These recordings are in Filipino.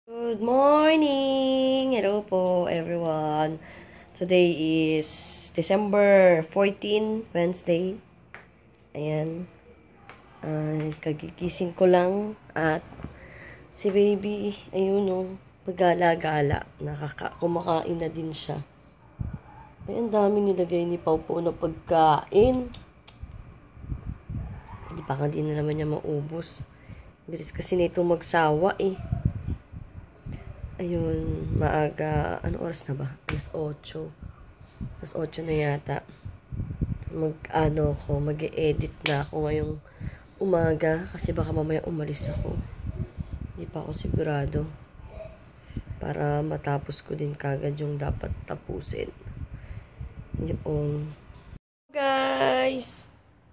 Good morning! Hello po everyone. Today is December 14, Wednesday. Ayan. Kagigising ko lang at si baby, ayun o, paggala-gala. Kumakain na din siya. Ay, ang dami nilagay ni Pau po na pagkain. Hindi pa nga din na naman niya maubos. Bilis kasi nito magsawa eh. Ayun, maaga, ano oras na ba? Alas 8. Alas 8 na yata. Mag-e-edit na ako ngayong umaga kasi baka mamaya umalis ako. Hindi pa ako sigurado. Para matapos ko din kagad yung dapat tapusin. Yun. Guys!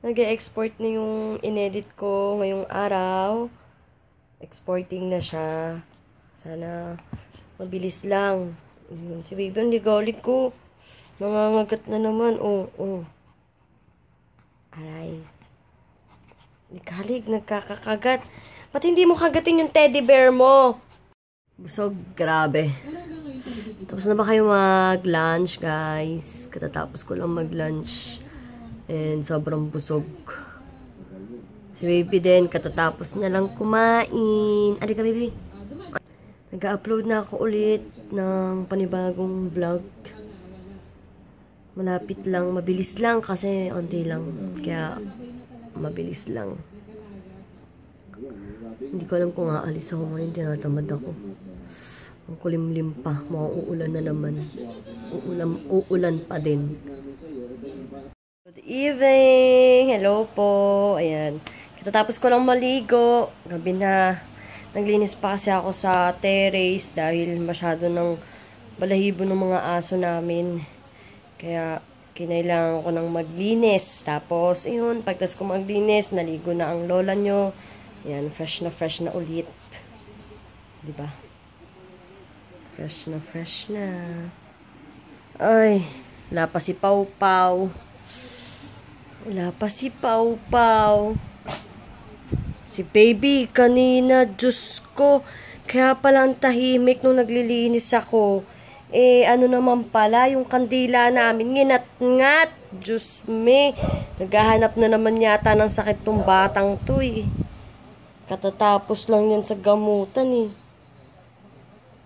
Nag-e-export na yung inedit ko ngayong araw. Exporting na siya. Sana mabilis lang. Si baby, ang ligalig ko. Nangangagat na naman. Aray. Ligalig, nagkakakagat. Ba't hindi mo kagatin yung teddy bear mo? Busog, grabe. Tapos na ba kayo mag-lunch, guys? Katatapos ko lang mag-lunch. And sobrang busog. Si baby din, katatapos na lang kumain. Alika, baby. Nag-upload na ako ulit ng panibagong vlog. Malapit lang, mabilis lang kasi onti lang. Kaya mabilis lang. Hindi ko alam kung aalis ako ngayon, tinatamad ako. Ang kulimlim pa, mauulan na naman. Uulan pa din. Good evening! Hello po! Ayan. Katatapos ko lang maligo. Gabi na. Naglinis pa kasi ako sa terrace dahil masyado ng balahibo ng mga aso namin. Kaya kinailangan ko ng maglinis. Tapos, ayun, pagtas ko maglinis, naligo na ang lola nyo. Ayan, fresh na ulit. Diba? Fresh na. Ay, wala pa si Pau Pau. Si baby, kanina, Diyos ko, kaya pala ang tahimik nung naglilinis ako. Ano naman pala, yung kandila namin, nginat-ngat. Diyos me, naghahanap na naman yata ng sakit tong batang to eh. Katatapos lang yan sa gamutan eh.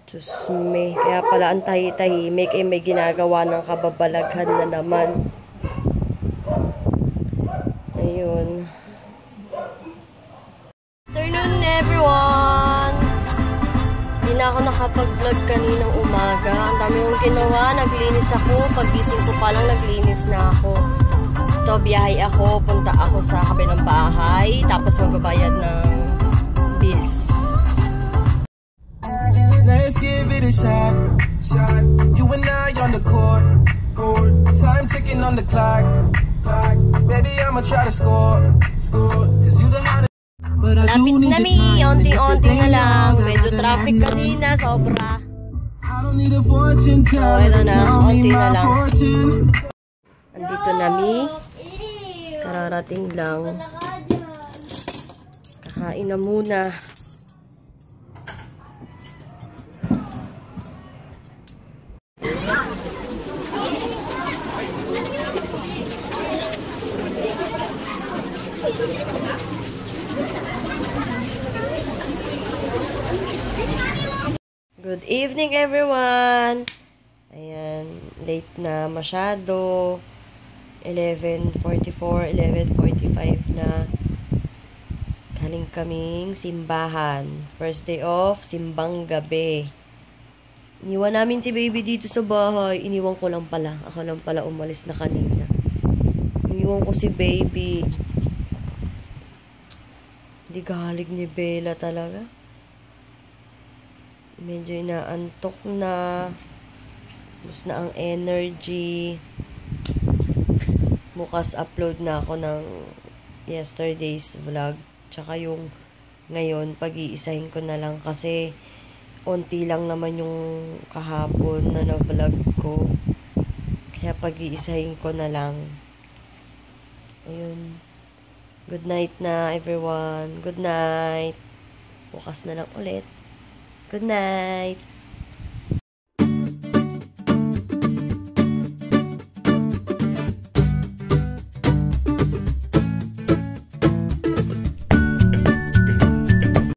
Diyos me, kaya pala ang tahimik may ginagawa ng kababalaghan na naman. Ayun. Afternoon everyone! Hindi na ako nakapag-vlog kaninang umaga. Ang dami kong ginawa. Naglinis ako. Paggising ko pa lang, naglinis na ako. Ito, biyahe ako. Punta ako sa kabilang bahay. Tapos magbabayad ng bills. Let's give it a shot. You and I on the court. Time ticking on the clock. Baby, I'ma try to score. Cause you the hottest. Lapit na mi, onting-onting na lang. Medyo traffic kanina, sobra. Ito na, onti na lang. Andito na mi. Kararating lang. Kakain na muna. Good evening everyone! Ayan, late na masyado. 11:44, 11:45 na. Galing kaming simbahan. First day off, simbang gabi. Iniwan namin si baby dito sa bahay. Iniwan ko lang pala. Ako lang pala umalis na kanina. Iniwan ko si baby. Hindi galig ni Bella talaga. Medyo inaantok na. Bus na ang energy. Bukas upload na ako ng yesterday's vlog. Tsaka yung ngayon, pag-iisahin ko na lang kasi onti lang naman yung kahapon na na-vlog ko. Kaya pag-iisahin ko na lang. Ayun. Good night na everyone. Good night. Bukas na lang ulit. Good night.